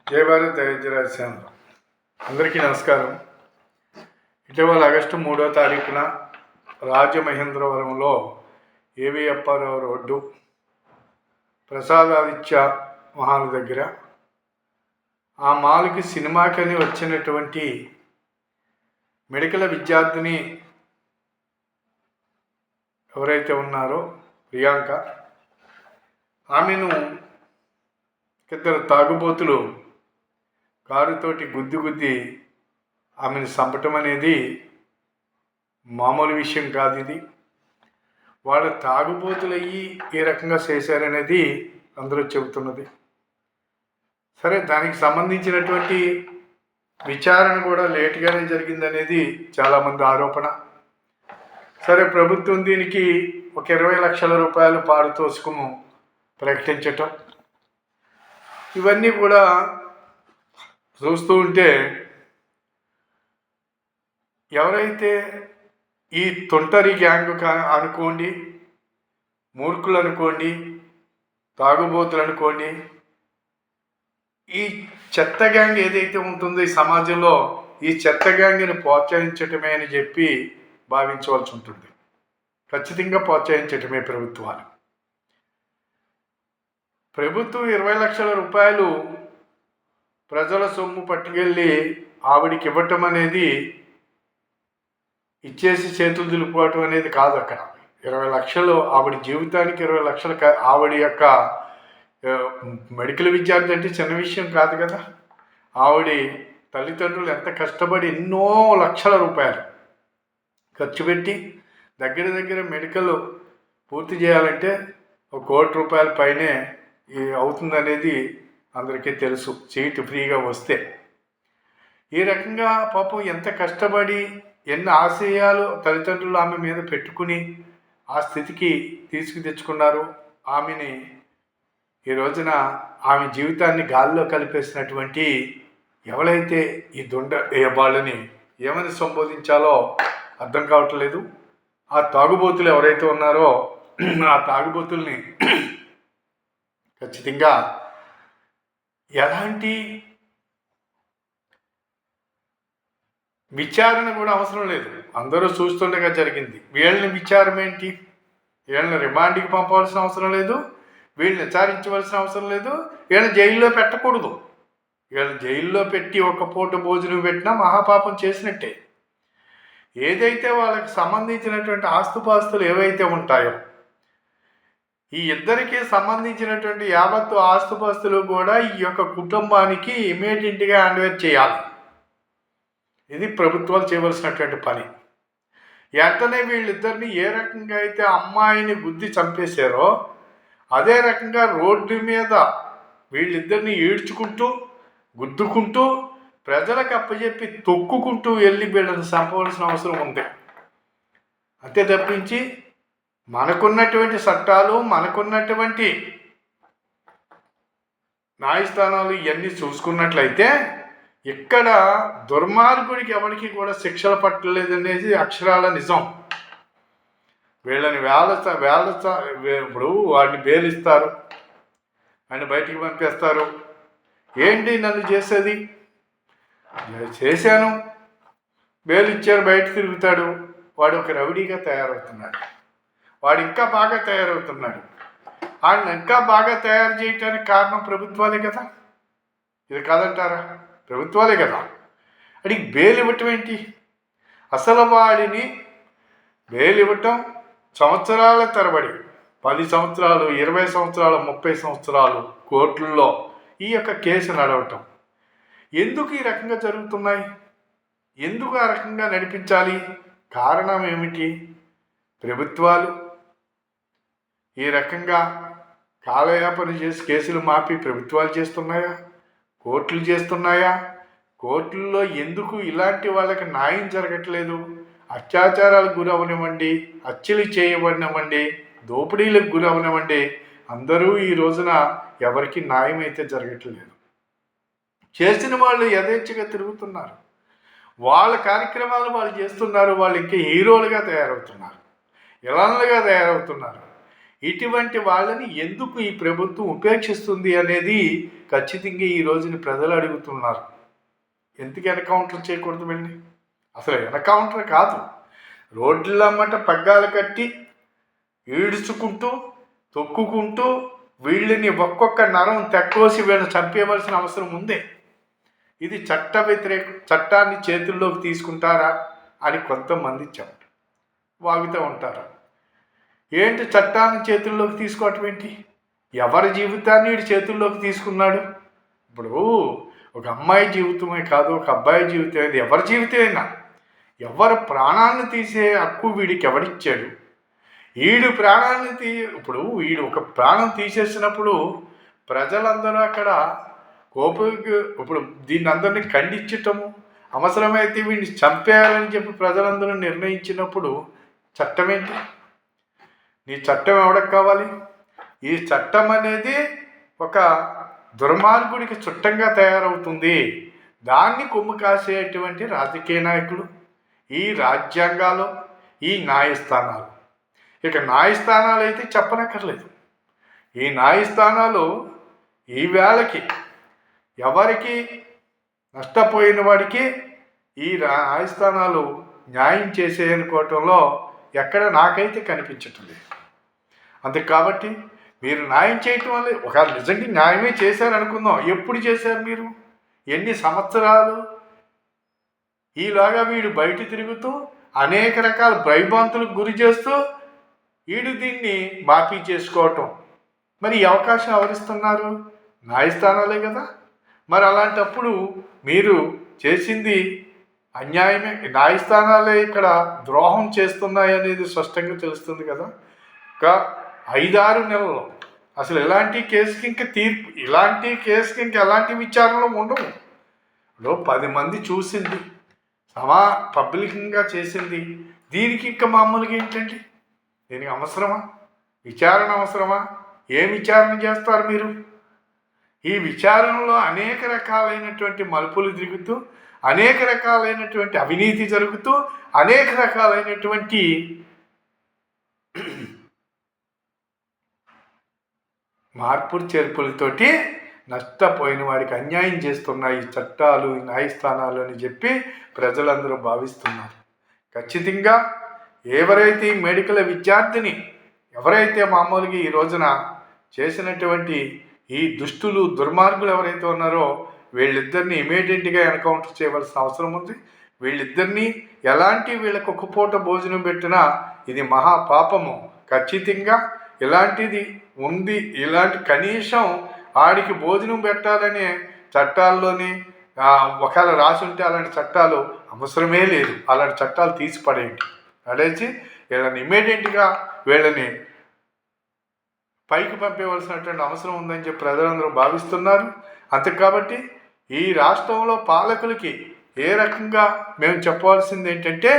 జై భారత్ దైవజరాశ్యాం. అందరికీ నమస్కారం. ఇటీవల ఆగస్టు 3వ తారీఖున రాజమహేంద్రవరంలో ఏవి అప్పారావు రోడ్డు ప్రసాదాదిత్య మహాల్ దగ్గర ఆ మాల్కి సినిమాకని వచ్చినటువంటి మెడికల్ విద్యార్థిని ఎవరైతే ఉన్నారో ప్రియాంక, ఆమెను ఇద్దరు తాగుబోతులు కారుతోటి గుద్ది ఆమెను చంపటం అనేది మామూలు విషయం కాదు. ఇది వాళ్ళ తాగుబోతులయ్యి ఏ రకంగా చేశారనేది అందరూ చెబుతున్నది. సరే, దానికి సంబంధించినటువంటి విచారణ కూడా లేటుగానే జరిగిందనేది చాలామంది ఆరోపణ. సరే, ప్రభుత్వం దీనికి ఒక 20 లక్షల రూపాయలు పారితోషికము ప్రకటించటం, ఇవన్నీ కూడా చూస్తూ ఉంటే ఎవరైతే ఈ తొంటరి గ్యాంగ్ అనుకోండి, మూర్ఖులు అనుకోండి, తాగుబోతులు అనుకోండి, ఈ చెత్త గ్యాంగ్ ఏదైతే ఉంటుందో ఈ సమాజంలో, ఈ చెత్త గ్యాంగ్ని ప్రోత్సహించటమే అని చెప్పి భావించవలసి ఉంటుంది. ఖచ్చితంగా ప్రోత్సహించటమే ప్రభుత్వం 20 లక్షల రూపాయలు ప్రజల సొమ్ము పట్టుకెళ్ళి ఆవిడికి ఇవ్వటం అనేది, ఇచ్చేసి చేతులు దులుపుకోవటం అనేది కాదు. అక్కడ 20 లక్షలు ఆవిడ జీవితానికి 20 లక్షలు ఆవిడ యొక్క మెడికల్ విద్యార్థి అంటే చిన్న విషయం కాదు కదా. ఆవిడ తల్లిదండ్రులు ఎంత కష్టపడి ఎన్నో లక్షల రూపాయలు ఖర్చు పెట్టి దగ్గర మెడికల్ పూర్తి చేయాలంటే 1 కోటి రూపాయల పైనే అవుతుందనేది అందరికీ తెలుసు. సీటు ఫ్రీగా వస్తే ఈ రకంగా పాపం ఎంత కష్టపడి ఎన్ని ఆశయాలు తల్లిదండ్రులు ఆమె మీద పెట్టుకుని ఆ స్థితికి తెచ్చుకున్నారు. ఆమెని ఈ రోజున ఆమె జీవితాన్ని గాల్లో కలిపేసినటువంటి ఎవరైతే ఈ వాళ్ళని ఏమని సంబోధించాలో అర్థం కావట్లేదు. ఆ తాగుబోతులు ఎవరైతే ఉన్నారో ఆ తాగుబోతుల్ని ఖచ్చితంగా ఎలాంటి విచారణ కూడా అవసరం లేదు, అందరూ చూస్తుండగా జరిగింది. వీళ్ళని విచారం ఏంటి? వీళ్ళని రిమాండ్కి పంపవలసిన అవసరం లేదు, వీళ్ళని విచారించవలసిన అవసరం లేదు, వీళ్ళని జైల్లో పెట్టకూడదు. వీళ్ళని జైల్లో పెట్టి ఒక పూట భోజనం పెట్టినా మహాపాపం చేసినట్టే. ఏదైతే వాళ్ళకి సంబంధించినటువంటి ఆస్తుపాస్తులు ఏవైతే ఉంటాయో, ఈ ఇద్దరికి సంబంధించినటువంటి యావత్తు ఆస్తుపాస్తులు కూడా ఈ యొక్క కుటుంబానికి ఇమీడియట్గా హ్యాండ్ఓవర్ చేయాలి. ఇది ప్రభుత్వాలు చేయవలసినటువంటి పని. వెంటనే వీళ్ళిద్దరిని ఏ రకంగా అయితే అమ్మాయిని గుద్ది చంపేశారో అదే రకంగా రోడ్డు మీద వీళ్ళిద్దరిని ఈడ్చుకుంటూ గుద్దుకుంటూ ప్రజలకు అప్పచెప్పి తొక్కుకుంటూ వెళ్ళి వీళ్ళని చంపవలసిన అవసరం ఉంది. అంతే తప్పించి మనకున్నటువంటి చట్టాలు, మనకున్నటువంటి న్యాయస్థానాలు ఇవన్నీ చూసుకున్నట్లయితే ఇక్కడ దుర్మార్గుడికి ఎవరికి కూడా శిక్షలు పట్టలేదనేది అక్షరాల నిజం. వీళ్ళని ఇప్పుడు వాడిని బెయిలిస్తారు, ఆయన బయటికి పంపేస్తారు. ఏంటి నన్ను చేసేది? చేశాను, బెయిల్ ఇచ్చారు, బయట తిరుగుతాడు. వాడు ఒక రౌడీగా తయారవుతున్నాడు. వాడు ఇంకా బాగా తయారవుతున్నాడు. ఆయన ఇంకా బాగా తయారు చేయటానికి కారణం ప్రభుత్వాలే కదా. ఇది కాదంటారా? ప్రభుత్వాలే కదా. అడిగి బెయిల్ ఇవ్వటం ఏంటి? అసలు వాడిని బెయిల్ ఇవ్వటం సంవత్సరాల తరబడి 10 సంవత్సరాలు, 20 సంవత్సరాలు, 30 సంవత్సరాలు కోర్టుల్లో ఈ యొక్క కేసు నడవటం. ఎందుకు ఈ రకంగా జరుగుతున్నాయి? ఎందుకు ఆ రకంగా నడిపించాలి? కారణం ఏమిటి? ప్రభుత్వాలు ఈ రకంగా కాలయాపన చేసి కేసులు మాపి ప్రభుత్వాలు చేస్తున్నాయా? కోర్టులు చేస్తున్నాయా? కోర్టుల్లో ఎందుకు ఇలాంటి వాళ్ళకి న్యాయం జరగట్లేదు? అత్యాచారాలకు గురవనివ్వండి, హత్యలు చేయబడినవ్వండి, దోపిడీలకు గురవనివ్వండి, అందరూ ఈ రోజున ఎవరికి న్యాయం అయితే జరగట్లేదు. చేసిన వాళ్ళు యథేచ్ఛగా తిరుగుతున్నారు, వాళ్ళ కార్యక్రమాలు వాళ్ళు చేస్తున్నారు, వాళ్ళు ఇంకా హీరోలుగా తయారవుతున్నారు, విలన్లుగా తయారవుతున్నారు. ఇటువంటి వాళ్ళని ఎందుకు ఈ ప్రభుత్వం ఉపేక్షిస్తుంది అనేది ఖచ్చితంగా ఈ రోజుని ప్రజలు అడుగుతున్నారు. ఎందుకు ఎన్కౌంటర్ చేయకూడదు వెళ్ళి? అసలు ఎన్కౌంటర్ కాదు, రోడ్లమ్మట పగ్గాలు కట్టి ఈడ్చుకుంటూ తొక్కుకుంటూ వీళ్ళని ఒక్కొక్క నరం తెక్కోసి వీళ్ళని చంపేయవలసిన అవసరం ఉంది. ఇది చట్ట వ్యతిరేక, చట్టాన్ని చేతుల్లోకి తీసుకుంటారా అని కొంతమంది వాగుతూ ఉంటారు. ఏంటి చట్టాన్ని చేతుల్లోకి తీసుకోవటం ఏంటి? ఎవరి జీవితాన్ని వీడి చేతుల్లోకి తీసుకున్నాడు? ఇప్పుడు ఒక అమ్మాయి జీవితమే కాదు, ఒక అబ్బాయి జీవితం, ఇది ఎవరి జీవితమైనా, ఎవరి ప్రాణాలను తీసే హక్కు వీడికి ఎవడిచ్చాడు? వీడు ప్రాణాన్ని ఇప్పుడు వీడు ఒక ప్రాణం తీసేసినప్పుడు ప్రజలందరూ అక్కడ ఇప్పుడు దీన్ని అందరినీ ఖండించటము, అవసరమైతే వీడిని చంపేయాలని చెప్పి ప్రజలందరూ నిర్ణయించినప్పుడు చట్టం ఏంటి? నీ చట్టం ఎవరికి కావాలి? ఈ చట్టం అనేది ఒక దుర్మార్గుడికి చుట్టంగా తయారవుతుంది. దాన్ని కొమ్ము కాసేటువంటి రాజకీయ నాయకులు, ఈ రాజ్యాంగాలు, ఈ న్యాయస్థానాలు. ఇక న్యాయస్థానాలు అయితే చెప్పనక్కర్లేదు. ఈ న్యాయస్థానాలు ఈ వేళకి ఎవరికి నష్టపోయిన వాడికి ఈ న్యాయస్థానాలు న్యాయం చేసేయనుకోవటంలో ఎక్కడ నాకైతే కనిపించటం లేదు. అందుకు కాబట్టి మీరు న్యాయం చేయటం వల్ల ఒకవేళ నిజంగా న్యాయమే చేశారనుకుందాం, ఎప్పుడు చేశారు మీరు? ఎన్ని సంవత్సరాలు? ఈలాగా వీడు బయట తిరుగుతూ అనేక రకాల భయభ్రాంతులకు గురి చేస్తూ వీడు దీన్ని మాఫీ చేసుకోవటం. మరి ఈ అవకాశం ఎవరిస్తున్నారు? న్యాయస్థానాలే కదా. మరి అలాంటప్పుడు మీరు చేసింది అన్యాయమే. న్యాయస్థానాలే ఇక్కడ ద్రోహం చేస్తున్నాయి అనేది స్పష్టంగా తెలుస్తుంది కదా. ఒక 5-6 నెలల్లో అసలు ఎలాంటి కేసుకి ఇంకా తీర్పు, ఇలాంటి కేసుకి ఇంకా ఎలాంటి విచారణలు ఉండవు. 10 మంది చూసింది, పబ్లిక్గా చేసింది, దీనికి ఇంకా మామూలుగా ఏంటండి? దీనికి అవసరమా? విచారణ అవసరమా? ఏం విచారణ చేస్తారు మీరు? ఈ విచారణలో అనేక రకాలైనటువంటి మలుపులు తిరుగుతూ, అనేక రకాలైనటువంటి అవినీతి జరుగుతూ, అనేక రకాలైనటువంటి మార్పులు చేర్పులతోటి నష్టపోయిన వాడికి అన్యాయం చేస్తున్నాయి ఈ చట్టాలు, న్యాయస్థానాలు అని చెప్పి ప్రజలందరూ భావిస్తున్నారు. ఖచ్చితంగా ఎవరైతే మెడికల్ విద్యార్థిని ఎవరైతే మామూలుగా ఈ రోజున చేసినటువంటి ఈ దుష్టులు, దుర్మార్గులు ఎవరైతే ఉన్నారో వీళ్ళిద్దరిని ఇమీడియట్గా ఎన్కౌంటర్ చేయవలసిన అవసరం ఉంది. వీళ్ళిద్దరినీ వీళ్ళకు ఒక పూట భోజనం పెట్టినా ఇది మహాపాపము. ఖచ్చితంగా ఇలాంటిది ఉంది. ఇలాంటి కనీసం ఆడికి భోజనం పెట్టాలనే చట్టాల్లోని ఒకవేళ రాసి ఉంటే అలాంటి చట్టాలు అవసరమే లేదు. అలాంటి చట్టాలు తీసి పడేయండి. పడేసి వీళ్ళని ఇమీడియట్గా వీళ్ళని పైకి పంపేవలసినటువంటి అవసరం ఉందని చెప్పి ప్రజలందరూ భావిస్తున్నారు. అంతే కాబట్టి ఈ రాష్ట్రంలో పాలకులకి ఏ రకంగా మేము చెప్పవలసింది ఏంటంటే,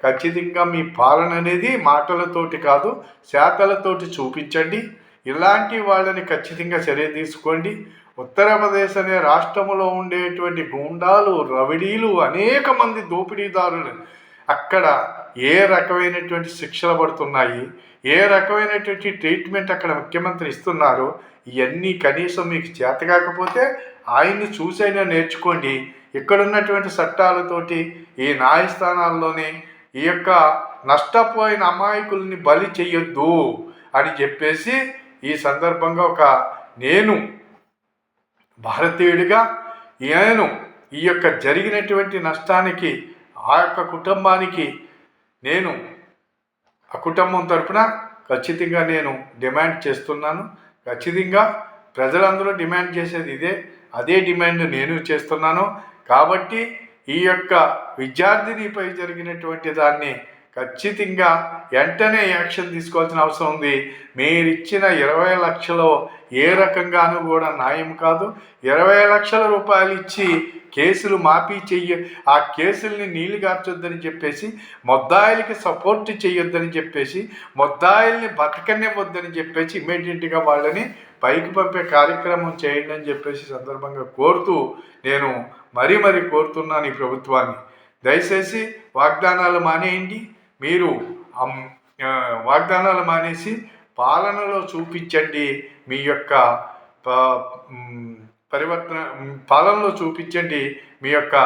ఖచ్చితంగా మీ పాలన అనేది మాటలతోటి కాదు, శాతలతోటి చూపించండి. ఇలాంటి వాళ్ళని ఖచ్చితంగా చర్య తీసుకోండి. ఉత్తరప్రదేశ్ అనే రాష్ట్రంలో ఉండేటువంటి గూండాలు, రవిడీలు, అనేక మంది దోపిడీదారులు అక్కడ ఏ రకమైనటువంటి శిక్షలు పడుతున్నాయి, ఏ రకమైనటువంటి ట్రీట్మెంట్ అక్కడ ముఖ్యమంత్రి ఇస్తున్నారు, ఇవన్నీ కనీసం మీకు చేత కాకపోతే ఆయన్ని చూసైనా నేర్చుకోండి. ఇక్కడ ఉన్నటువంటి చట్టాలతోటి ఈ న్యాయస్థానాల్లోనే ఈ యొక్క నష్టపోయిన అమాయకుల్ని బలి చెయ్యొద్దు అని చెప్పేసి ఈ సందర్భంగా నేను భారతీయుడిగా ఈ యొక్క జరిగినటువంటి నష్టానికి ఆ యొక్క కుటుంబానికి నేను ఆ కుటుంబం తరపున ఖచ్చితంగా నేను డిమాండ్ చేస్తున్నాను. ఖచ్చితంగా ప్రజలందరూ డిమాండ్ చేసేది ఇదే, అదే డిమాండ్ నేను చేస్తున్నాను. కాబట్టి ఈ యొక్క విద్యార్థినిపై జరిగినటువంటి దాన్ని ఖచ్చితంగా వెంటనే యాక్షన్ తీసుకోవాల్సిన అవసరం ఉంది. మీరిచ్చిన 20 లక్షలు ఏ రకంగానూ కూడా న్యాయం కాదు. 20 లక్షల రూపాయలు ఇచ్చి కేసులు మాఫీ ఆ కేసుల్ని నీళ్లు గార్చొద్దని చెప్పేసి, ముద్దాయిలకి సపోర్ట్ చేయొద్దని చెప్పేసి, ముద్దాయిల్ని బతకనివ్వద్దని చెప్పేసి ఇమ్మీడియట్గా వాళ్ళని పైకి పంపే కార్యక్రమం చేయండి అని చెప్పేసి సందర్భంగా కోరుతూ నేను మరీ కోరుతున్నాను ఈ ప్రభుత్వాన్ని. దయచేసి వాగ్దానాలు మానేయండి. మీరు వాగ్దానాలు మానేసి పాలనలో చూపించండి మీ యొక్క పరివర్తన పాలనలో చూపించండి మీ యొక్క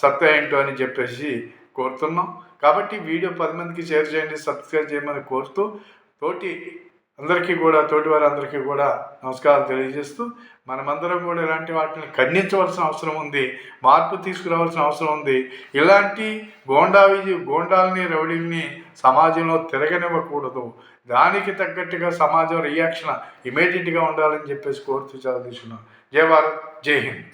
సత్తా ఏంటో అని చెప్పేసి కోరుతున్నాం. కాబట్టి వీడియో 10 మందికి షేర్ చేయండి, సబ్స్క్రైబ్ చేయమని కోరుతూ తోటి వారందరికీ కూడా నమస్కారాలు తెలియజేస్తూ మనమందరం కూడా ఇలాంటి వాటిని ఖండించవలసిన అవసరం ఉంది, మార్పు తీసుకురావాల్సిన అవసరం ఉంది. ఇలాంటి గోండాలని రౌడీల్ని సమాజంలో తిరగనివ్వకూడదు. దానికి తగ్గట్టుగా సమాజం రియాక్షన్ ఇమీడియట్గా ఉండాలని చెప్పేసి కోరుతూ చాలా తీసుకున్నాం. జై భారత్, జై హింద్.